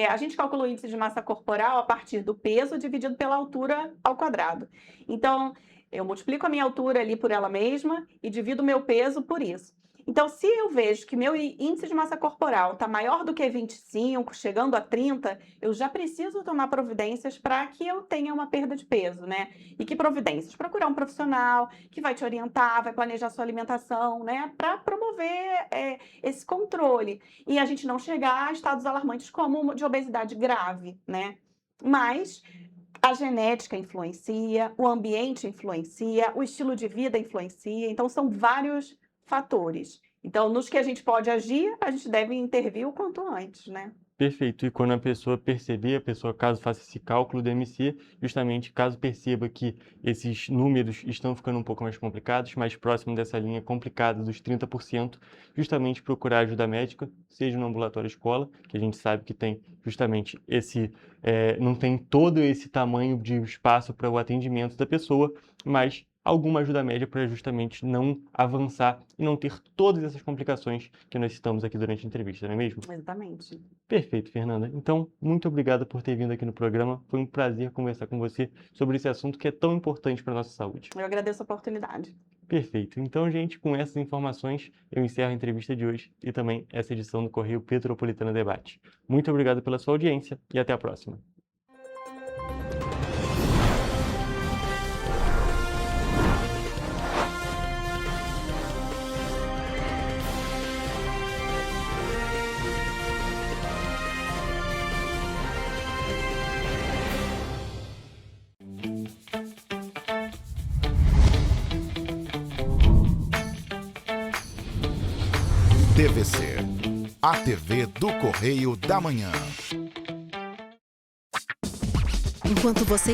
a gente calcula o índice de massa corporal a partir do peso dividido pela altura ao quadrado. Então, eu multiplico a minha altura ali por ela mesma e divido o meu peso por isso. Então, se eu vejo que meu índice de massa corporal está maior do que 25, chegando a 30, eu já preciso tomar providências para que eu tenha uma perda de peso, né? E que providências? Procurar um profissional que vai te orientar, vai planejar sua alimentação, né? Para promover esse controle. E a gente não chegar a estados alarmantes como de obesidade grave, né? Mas a genética influencia, o ambiente influencia, o estilo de vida influencia. Então, são vários fatores. Então, nos que a gente pode agir, a gente deve intervir o quanto antes, né? Perfeito. E quando a pessoa perceber, a pessoa caso faça esse cálculo do MC, justamente caso perceba que esses números estão ficando um pouco mais complicados, mais próximo dessa linha complicada dos 30%, justamente procurar ajuda médica, seja no ambulatório escola, que a gente sabe que tem justamente não tem todo esse tamanho de espaço para o atendimento da pessoa, mas alguma ajuda médica para justamente não avançar e não ter todas essas complicações que nós citamos aqui durante a entrevista, não é mesmo? Exatamente. Perfeito, Fernanda. Então, muito obrigado por ter vindo aqui no programa. Foi um prazer conversar com você sobre esse assunto que é tão importante para a nossa saúde. Eu agradeço a oportunidade. Perfeito. Então, gente, com essas informações, eu encerro a entrevista de hoje e também essa edição do Correio Petropolitano Debate. Muito obrigado pela sua audiência e até a próxima. TVC, a TV do Correio da Manhã. Enquanto você